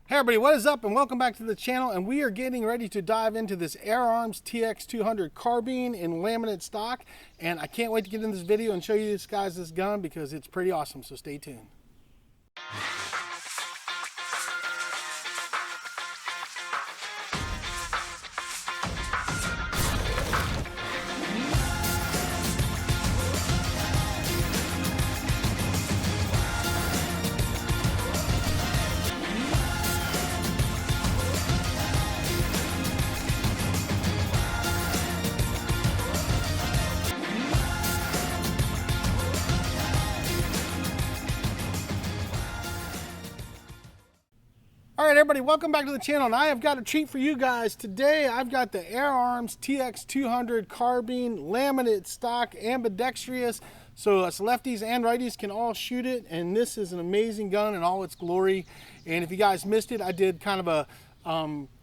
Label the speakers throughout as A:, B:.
A: Hey everybody, what is up and welcome back to the channel, and we are getting ready to dive into this Air Arms TX200 carbine in laminate stock, and I can't wait to get in this video and show you guys this gun because it's pretty awesome, so stay tuned. All right, everybody, welcome back to the channel, and I have got a treat for you guys. Today, I've got the Air Arms TX200 carbine, laminate stock, ambidextrous, so us lefties and righties can all shoot it, and this is an amazing gun in all its glory. And if you guys missed it, I did kind of a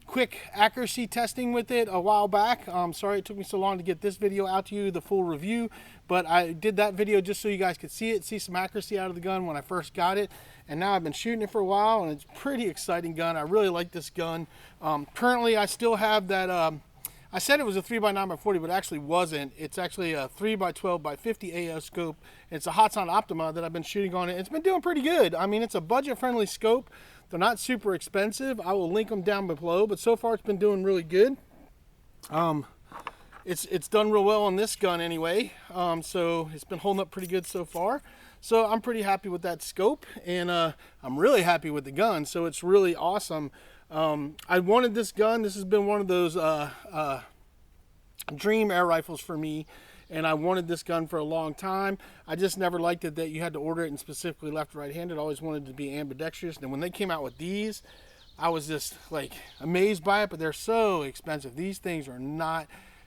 A: quick accuracy testing with it a while back. Sorry it took me so long to get this video out to you, the full review, but I did that video just so you guys could see it, see some accuracy out of the gun when I first got it. And now I've been shooting it for a while, and it's a pretty exciting gun. I really like this gun. Currently, I still have that, I said it was a 3x9x40, but it actually wasn't. It's actually a 3x12x50 AO scope. It's a Hotson Optima that I've been shooting on it. It's been doing pretty good. I mean, it's a budget-friendly scope. They're not super expensive. I will link them down below, but so far it's been doing really good. It's done real well on this gun anyway, so it's been holding up pretty good so far. So I'm pretty happy with that scope, and I'm really happy with the gun, so it's really awesome. I wanted this gun. This has been one of those dream air rifles for me, and I wanted this gun for a long time. I just never liked it that you had to order it in specifically left or right-handed. I always wanted it to be ambidextrous, and when they came out with these, I was just like amazed by it, but they're so expensive. These things are not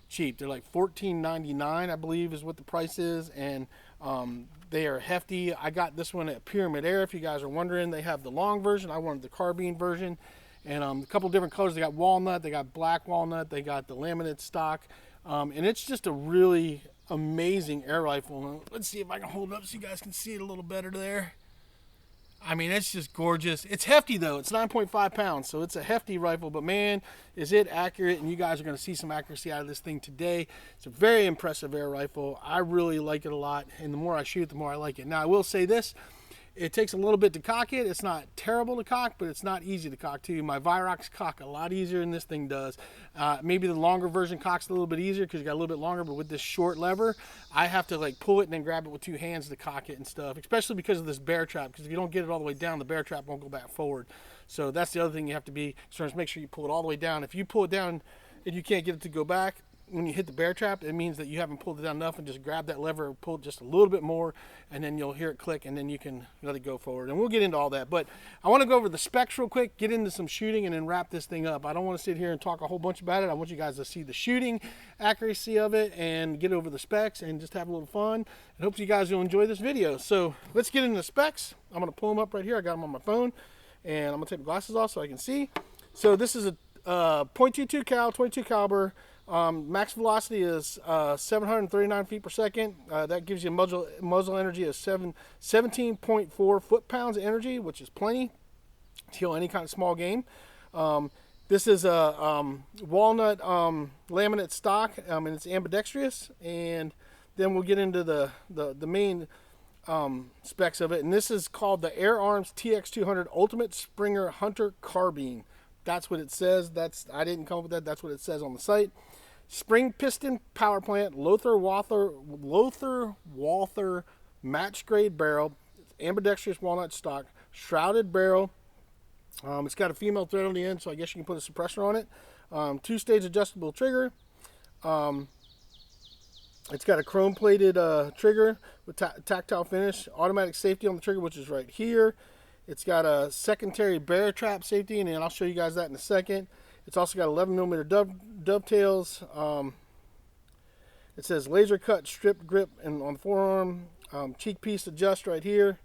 A: cheap. They're like $14.99, I believe is what the price is, and they are hefty. I got this one at Pyramyd, if you guys are wondering. They have the long version. I wanted the carbine version, and a couple different colors. They got walnut, they got black walnut, they got the laminate stock, and it's just a really amazing air rifle. Let's see if I can hold it up so you guys can see it a little better there. I mean, it's just gorgeous. It's hefty though. It's 9.5 pounds, so it's a hefty rifle, but man, is it accurate, and you guys are going to see some accuracy out of this thing today. It's a very impressive air rifle. I really like it a lot, and the more I shoot, the more I like it. Now, I will say this. It takes a little bit to cock it. It's not terrible to cock, but it's not easy to cock too. My Virox cock a lot easier than this thing does. Maybe the longer version cocks a little bit easier because you got a little bit longer, but with this short lever, I have to like pull it and then grab it with two hands to cock it and stuff, especially because of this bear trap, because if you don't get it all the way down, the bear trap won't go back forward. So that's the other thing you have to be concerned, is make sure you pull it all the way down. If you pull it down and you can't get it to go back, when you hit the bear trap, it means that you haven't pulled it down enough, and just grab that lever, pull it just a little bit more, and then you'll hear it click, and then you can let it go forward. And we'll get into all that, but I want to go over the specs real quick, get into some shooting, and then wrap this thing up. I don't want to sit here and talk a whole bunch about it. I want you guys to see the shooting accuracy of it and get over the specs and just have a little fun, and hope you guys will enjoy this video. So let's get into the specs. I'm going to pull them up right here. I got them on my phone, and I'm going to take my glasses off so I can see. So this is a .22 cal, 22 caliber. Max velocity is 739 feet per second. That gives you a muzzle energy of 17.4 foot-pounds of energy, which is plenty to kill any kind of small game. This is a walnut laminate stock, and it's ambidextrous. And then we'll get into the main specs of it. And this is called the Air Arms TX200 Ultimate Springer Hunter Carbine. That's what it says. I didn't come up with that. That's what it says on the site. Spring piston power plant, Lothar Walther match grade barrel, ambidextrous walnut stock, shrouded barrel. It's got a female thread on the end, so I guess you can put a suppressor on it. Two-stage adjustable trigger. It's got a chrome-plated trigger with tactile finish. Automatic safety on the trigger, which is right here. It's got a secondary bear trap safety, and I'll show you guys that in a second. It's also got 11mm dovetails. It says laser cut strip grip and on the forearm. Cheek piece adjust right here.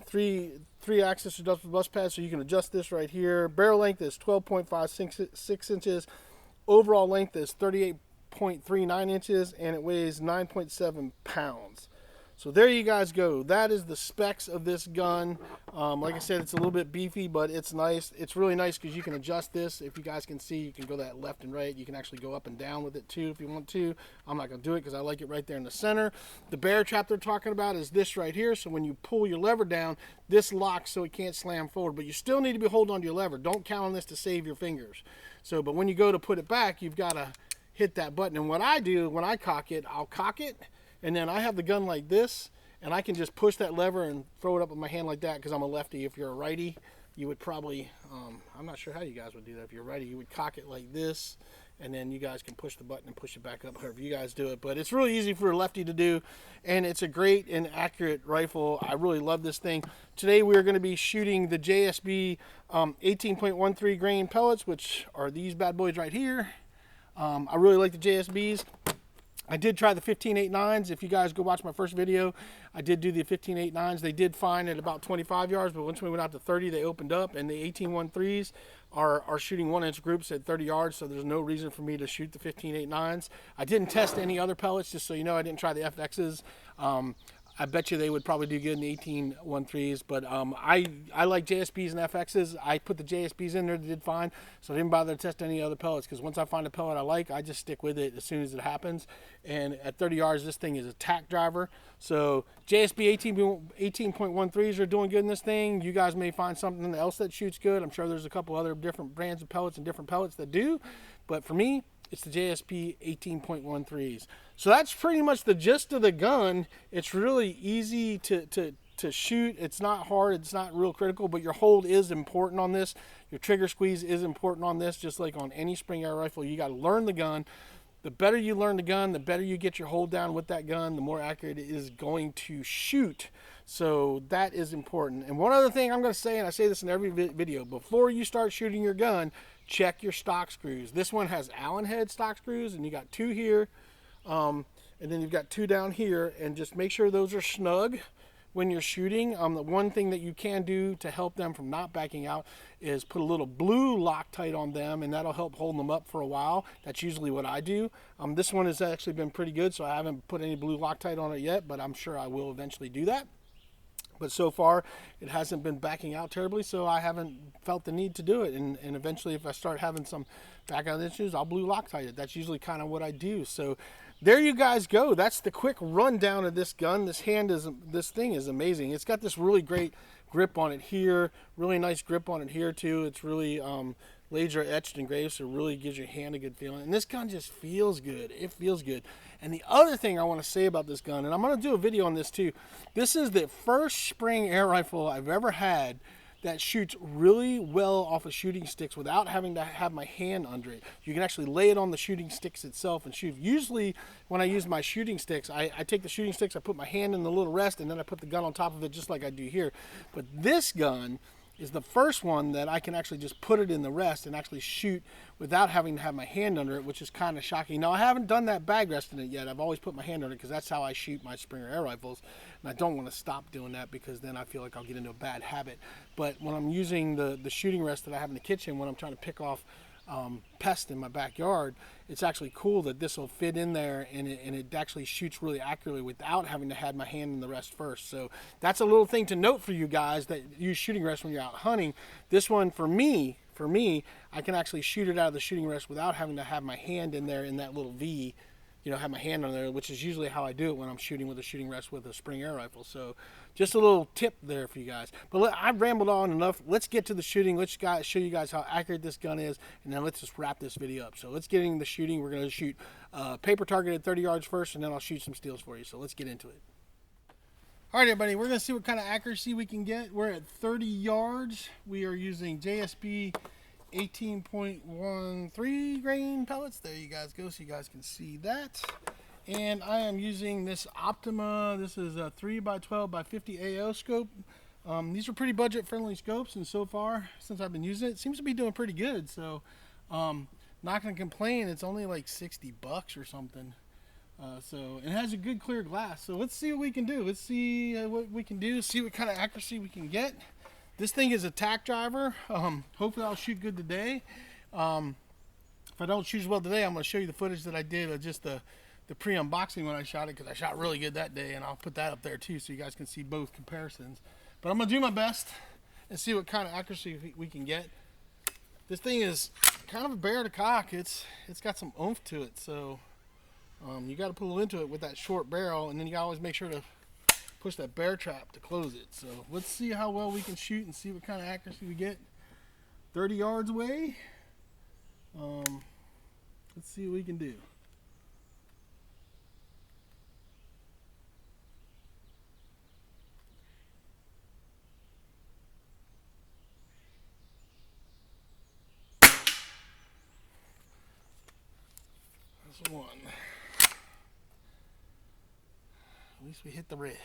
A: Three axis adjustable bust pads, so you can adjust this right here. Barrel length is 12.56 inches. Overall length is 38.39 inches, and it weighs 9.7 pounds. So there you guys go. That is the specs of this gun. Like I said, it's a little bit beefy, but it's nice. It's really nice because you can adjust this. If you guys can see, you can go that left and right. You can actually go up and down with it too if you want to. I'm not going to do it because I like it right there in the center. The bear trap they're talking about is this right here. So when you pull your lever down, this locks so it can't slam forward. But you still need to be holding on to your lever. Don't count on this to save your fingers. So, but when you go to put it back, you've got to hit that button. And what I do when I cock it, I'll cock it. And then I have the gun like this, and I can just push that lever and throw it up with my hand like that because I'm a lefty. If you're a righty, you would probably, I'm not sure how you guys would do that. If you're righty, you would cock it like this, and then you guys can push the button and push it back up, however you guys do it. But it's really easy for a lefty to do, and it's a great and accurate rifle. I really love this thing. Today we're going to be shooting the JSB 18.13 grain pellets, which are these bad boys right here. I really like the JSBs. I did try the 15.89s. If you guys go watch my first video, I did do the 15.89s. They did fine at about 25 yards, but once we went out to 30, they opened up, and the 18.13s are shooting 1-inch groups at 30 yards, so there's no reason for me to shoot the 15.89s. I didn't test any other pellets, just so you know. I didn't try the FXs. I bet you they would probably do good in the 18.13s, but I like JSBs and FXs. I put the JSBs in there, they did fine, so I didn't bother to test any other pellets, because once I find a pellet I like, I just stick with it as soon as it happens. And at 30 yards, this thing is a tack driver. So JSB 18.13s are doing good in this thing. You guys may find something else that shoots good. I'm sure there's a couple other different brands of pellets and different pellets that do, but for me, it's the JSB 18.13s. So that's pretty much the gist of the gun. It's really easy to shoot. It's not hard. It's not real critical, but your hold is important on this. Your trigger squeeze is important on this, just like on any spring air rifle. You got to learn the gun. The better you learn the gun, the better you get your hold down with that gun, the more accurate it is going to shoot. So that is important. And one other thing I'm going to say, and I say this in every video, before you start shooting your gun, check your stock screws. This one has Allen head stock screws, and you got 2 here, and then you've got 2 down here, and just make sure those are snug when you're shooting. The one thing that you can do to help them from not backing out is put a little blue Loctite on them, and that'll help hold them up for a while. That's usually what I do. This one has actually been pretty good, so I haven't put any blue Loctite on it yet, but I'm sure I will eventually do that. But so far, it hasn't been backing out terribly, so I haven't felt the need to do it. And eventually, if I start having some back out issues, I'll blue Loctite it. That's usually kind of what I do. So there you guys go. That's the quick rundown of this gun. This thing is amazing. It's got this really great grip on it here, really nice grip on it here too. It's really laser etched engraved, so it really gives your hand a good feeling. And this gun just feels good. It feels good. And the other thing I want to say about this gun, and I'm going to do a video on this too, this is the first spring air rifle I've ever had that shoots really well off of shooting sticks without having to have my hand under it. You can actually lay it on the shooting sticks itself and shoot. Usually when I use my shooting sticks, I take the shooting sticks, I put my hand in the little rest, and then I put the gun on top of it just like I do here. But this gun is the first one that I can actually just put it in the rest and actually shoot without having to have my hand under it, which is kind of shocking. Now, I haven't done that bag rest in it yet. I've always put my hand under it because that's how I shoot my Springer air rifles, and I don't want to stop doing that because then I feel like I'll get into a bad habit. But when I'm using the shooting rest that I have in the kitchen, when I'm trying to pick off pests in my backyard, it's actually cool that this will fit in there and it actually shoots really accurately without having to have my hand in the rest first. So that's a little thing to note for you guys that use shooting rest when you're out hunting. This one, for me, I can actually shoot it out of the shooting rest without having to have my hand in there in that little V, you know, have my hand on there, which is usually how I do it when I'm shooting with a shooting rest with a spring air rifle. So just a little tip there for you guys. But I've rambled on enough. Let's get to the shooting. Let's show you guys how accurate this gun is, and then let's just wrap this video up. So let's get into the shooting. We're going to shoot paper target at 30 yards first, and then I'll shoot some steels for you. So let's get into it. All right, everybody, we're going to see what kind of accuracy we can get. We're at 30 yards. We are using JSB 18.13 grain pellets. There you guys go, so you guys can see that. And I am using this Optima. This is a 3x12x50 AO scope. These are pretty budget friendly scopes, and so far since I've been using it, it seems to be doing pretty good. So not gonna complain. It's only like 60 bucks or something. So it has a good clear glass. So let's see what we can do. Let's see what we can do, see what kind of accuracy we can get. This thing is a tack driver. Hopefully I'll shoot good today. If I don't shoot as well today, I'm going to show you the footage that I did of just the the pre-unboxing when I shot it, because I shot really good that day, and I'll put that up there too so you guys can see both comparisons. But I'm gonna do my best and see what kind of accuracy we can get. This thing is kind of a bear to cock. It's got some oomph to it, so you got to pull into it with that short barrel, and then you gotta always make sure to push that bear trap to close it. So let's see how well we can shoot and see what kind of accuracy we get. 30 yards away. Let's see what we can do. That's one. At least we hit the red.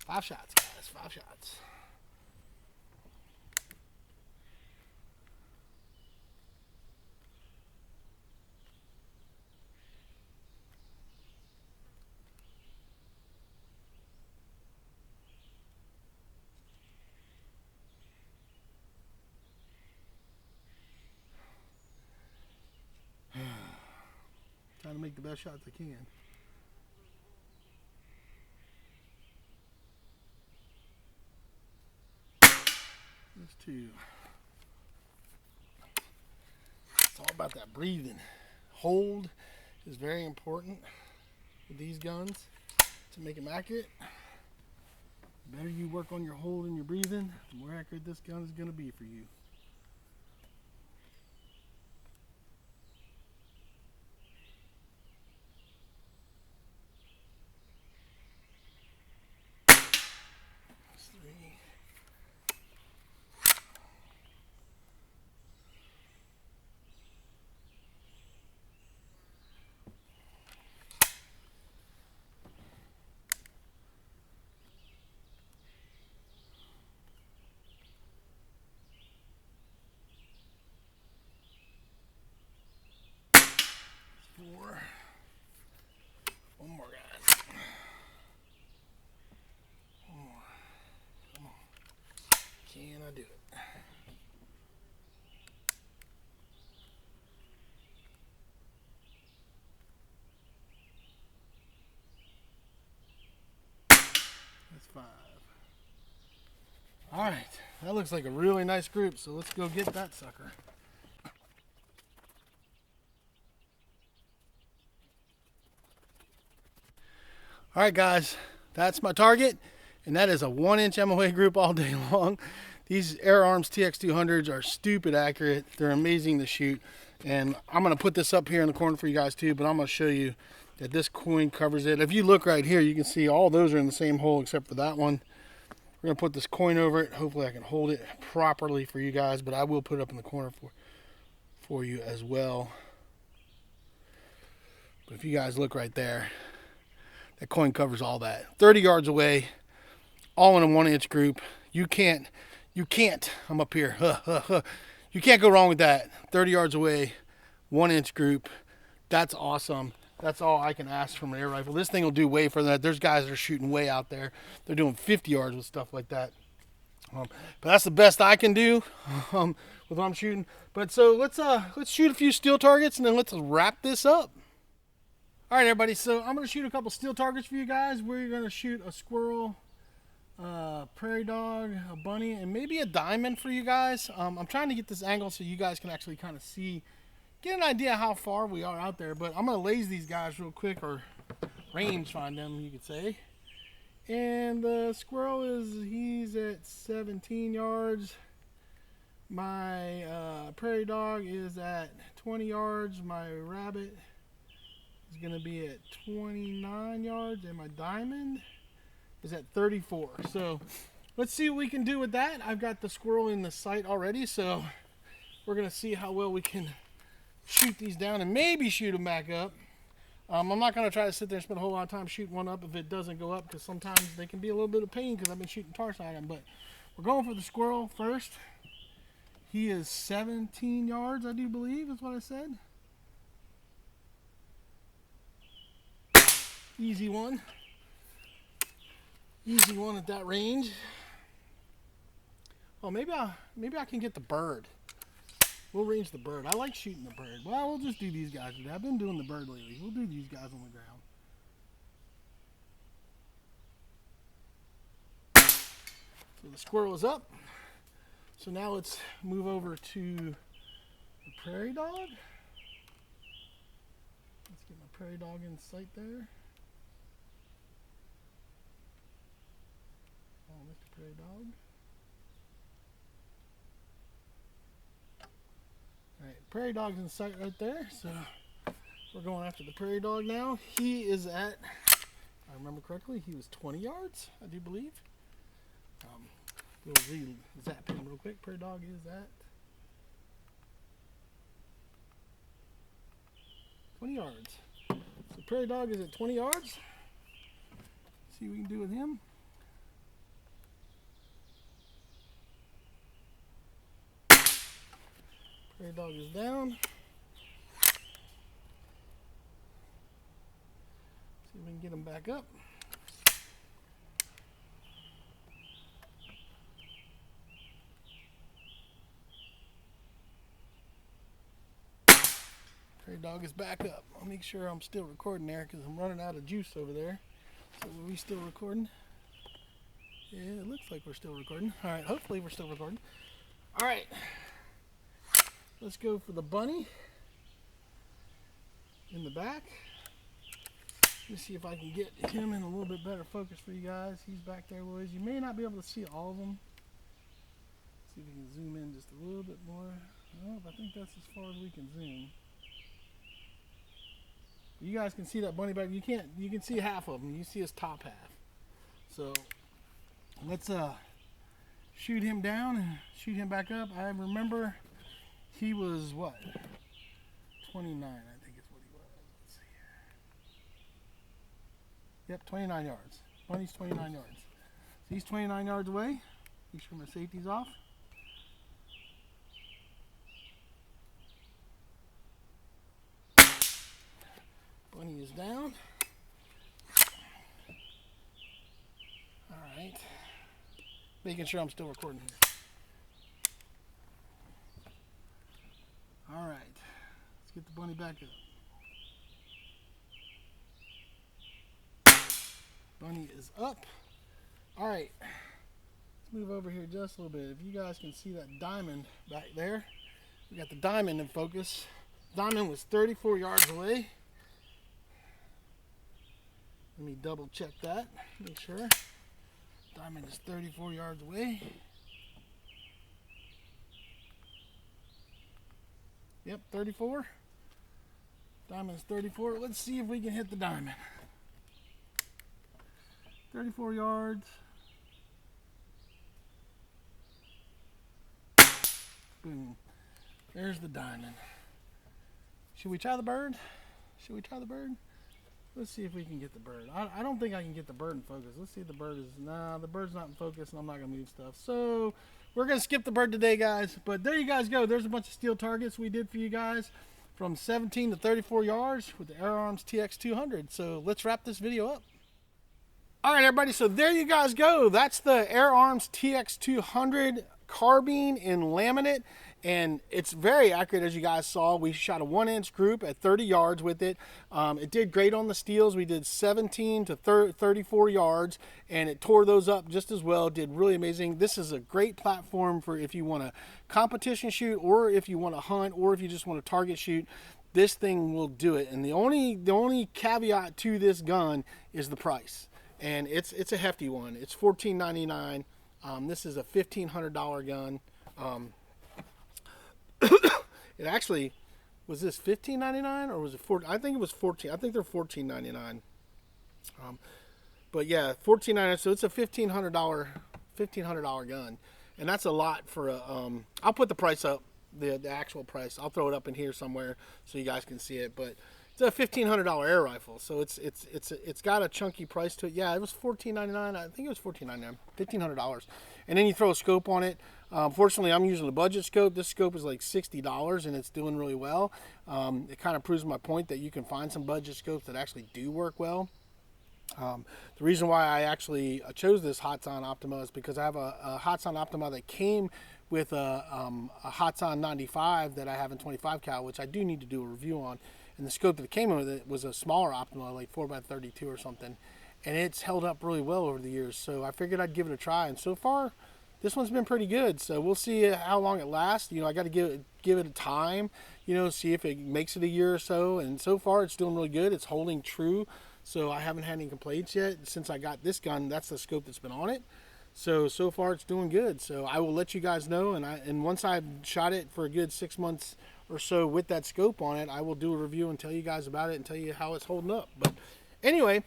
A: 5 shots, guys. 5 shots. Trying to make the best shots I can. There's 2. It's all about that breathing. Hold is very important with these guns to make them accurate. The better you work on your hold and your breathing, the more accurate this gun is going to be for you. One more, guys. One more. Come on. Can I do it? That's 5. All right. That looks like a really nice group, so let's go get that sucker. All right, guys, that's my target, and that is a 1-inch MOA group all day long. These Air Arms TX200s are stupid accurate. They're amazing to shoot, and I'm going to put this up here in the corner for you guys too, but I'm going to show you that this coin covers it. If you look right here, you can see all those are in the same hole except for that one. We're going to put this coin over it. Hopefully I can hold it properly for you guys, but I will put it up in the corner for you as well. But if you guys look right there, that coin covers all that. 30 yards away, all in a 1-inch group. You can't, I'm up here. You can't go wrong with that. 30 yards away, 1-inch group. That's awesome. That's all I can ask from an air rifle. This thing will do way further than that. There's guys that are shooting way out there. They're doing 50 yards with stuff like that. But that's the best I can do with what I'm shooting. But so let's shoot a few steel targets and then let's wrap this up. All right, everybody, so I'm going to shoot a couple steel targets for you guys. We're going to shoot a squirrel, prairie dog, a bunny, and maybe a diamond for you guys. I'm trying to get this angle so you guys can actually kind of see, get an idea how far we are out there. But I'm going to laze these guys real quick, or range find them, you could say. And the squirrel he's at 17 yards. My prairie dog is at 20 yards. My rabbit is going to be at 29 yards, and my diamond is at 34. So let's see what we can do with that. I've got the squirrel in the sight already, so we're going to see how well we can shoot these down and maybe shoot them back up. I'm not going to try to sit there and spend a whole lot of time shooting one up if it doesn't go up, because sometimes they can be a little bit of pain because I've been shooting target on them. But we're going for the squirrel first. He is 17 yards, I do believe, is what I said. Easy one. Easy one at that range. Oh, maybe I can get the bird. We'll range the bird. I like shooting the bird. Well, we'll just do these guys today. I've been doing the bird lately. We'll do these guys on the ground. So the squirrel is up. So now let's move over to the prairie dog. Let's get my prairie dog in sight there. Oh, Mr. Prairie Dog. Alright, prairie dog's in sight right there. So we're going after the prairie dog now. He is at, if I remember correctly, he was 20 yards, I do believe. We'll zap him real quick. Prairie dog is at 20 yards. So prairie dog is at 20 yards. See what we can do with him. Prairie dog is down. See if we can get him back up. Prairie dog is back up. I'll make sure I'm still recording there because I'm running out of juice over there. So are we still recording? Yeah, it looks like we're still recording. Alright, hopefully we're still recording. Alright. Let's go for the bunny in the back. Let's see if I can get him in a little bit better focus for you guys. He's back there, boys. You may not be able to see all of them. See if we can zoom in just a little bit more. Well, I think that's as far as we can zoom. You guys can see that bunny back. You can see half of him. You see his top half. So let's shoot him down and shoot him back up. I remember he was what? 29, I think is what he was. Let's see here. Yep, 29 yards. Bunny's 29 yards. So he's 29 yards away. Make sure my safety's off. Bunny is down. Alright. Making sure I'm still recording here. Alright. Let's get the bunny back up. Bunny is up. Alright. Let's move over here just a little bit. If you guys can see that diamond back there. We got the diamond in focus. Diamond was 34 yards away. Let me double check that, make sure. Diamond is 34 yards away. Yep, 34. Diamond is 34. Let's see if we can hit the diamond. 34 yards. Boom. There's the diamond. Should we try the bird? Should we try the bird? Let's see if we can get the bird. I don't think I can get the bird in focus. Let's see if the bird is... Nah, the bird's not in focus and I'm not going to move stuff. So, we're going to skip the bird today, guys. But there you guys go. There's a bunch of steel targets we did for you guys. From 17 to 34 yards with the Air Arms TX200. So, let's wrap this video up. Alright, everybody. So, there you guys go. That's the Air Arms TX200 carbine in laminate. And it's very accurate, as you guys saw. We shot a 1-inch group at 30 yards with it. It did great on the steels. We did 17 to 34 yards, and it tore those up just as well. It did really amazing. This is a great platform for if you want to competition shoot, or if you want to hunt, or if you just want to target shoot. This thing will do it. And the only caveat to this gun is the price. And it's a hefty one. It's $14.99. This is a $1,500 gun. It actually was this $15.99 or was it $14? I think it was $14. I think they're $14.99. But yeah, $14.99. So it's a $1,500 gun, and that's a lot for a. I'll put the price up, the actual price. I'll throw it up in here somewhere so you guys can see it. But it's a $1,500 air rifle, so it's got a chunky price to it. Yeah, it was $14.99. I think it was $14.99. $1,500, and then you throw a scope on it. Fortunately, I'm using a budget scope. This scope is like $60, and it's doing really well. It kind of proves my point that you can find some budget scopes that actually do work well. The reason why I actually chose this Hatsan Optima is because I have a Hatsan Optima that came with a Hatsan 95 that I have in 25 cal, which I do need to do a review on. And the scope that it came with it was a smaller Optima, like 4x32 or something, and it's held up really well over the years. So I figured I'd give it a try, and so far, this one's been pretty good. So we'll see how long it lasts. You know, I got to give it a time. You know, see if it makes it a year or so. And so far, it's doing really good. It's holding true. So I haven't had any complaints yet since I got this gun. That's the scope that's been on it. So far it's doing good. So I will let you guys know, and once I've shot it for a good 6 months or so with that scope on it, I will do a review and tell you guys about it and tell you how it's holding up. But anyway,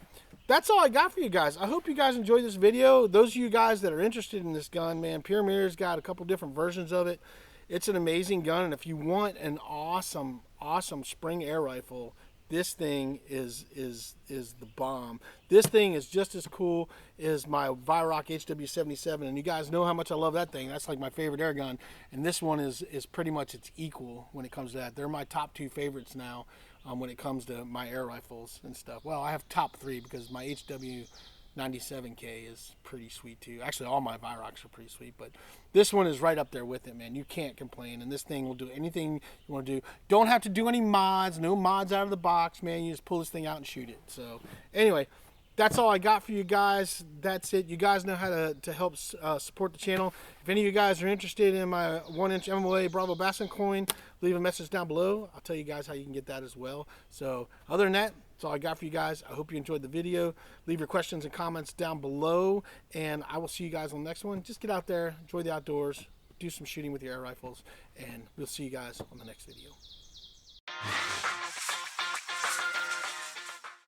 A: that's all I got for you guys. I hope you guys enjoyed this video. Those of you guys that are interested in this gun, man, Pyramyd's got a couple different versions of it. It's an amazing gun, and if you want an awesome spring air rifle, this thing is the bomb. This thing is just as cool as my Viroc HW77, and you guys know how much I love that thing. That's like my favorite air gun, and this one is pretty much its equal when it comes to that. They're my top 2 favorites now when it comes to my air rifles and stuff. Well, I have top 3 because my HW97K is pretty sweet too. Actually, all my Virocs are pretty sweet, but this one is right up there with it, man. You can't complain, and this thing will do anything you want to do. Don't have to do any mods. No mods out of the box, man. You just pull this thing out and shoot it. So anyway, that's all I got for you guys. That's it. You guys know how to help support the channel. If any of you guys are interested in my 1-inch MOA Bravo Bassin coin, leave a message down below. I'll tell you guys how you can get that as well. So other than that, that's all I got for you guys. I hope you enjoyed the video. Leave your questions and comments down below, and I will see you guys on the next one. Just get out there, enjoy the outdoors, do some shooting with your air rifles, and we'll see you guys on the next video.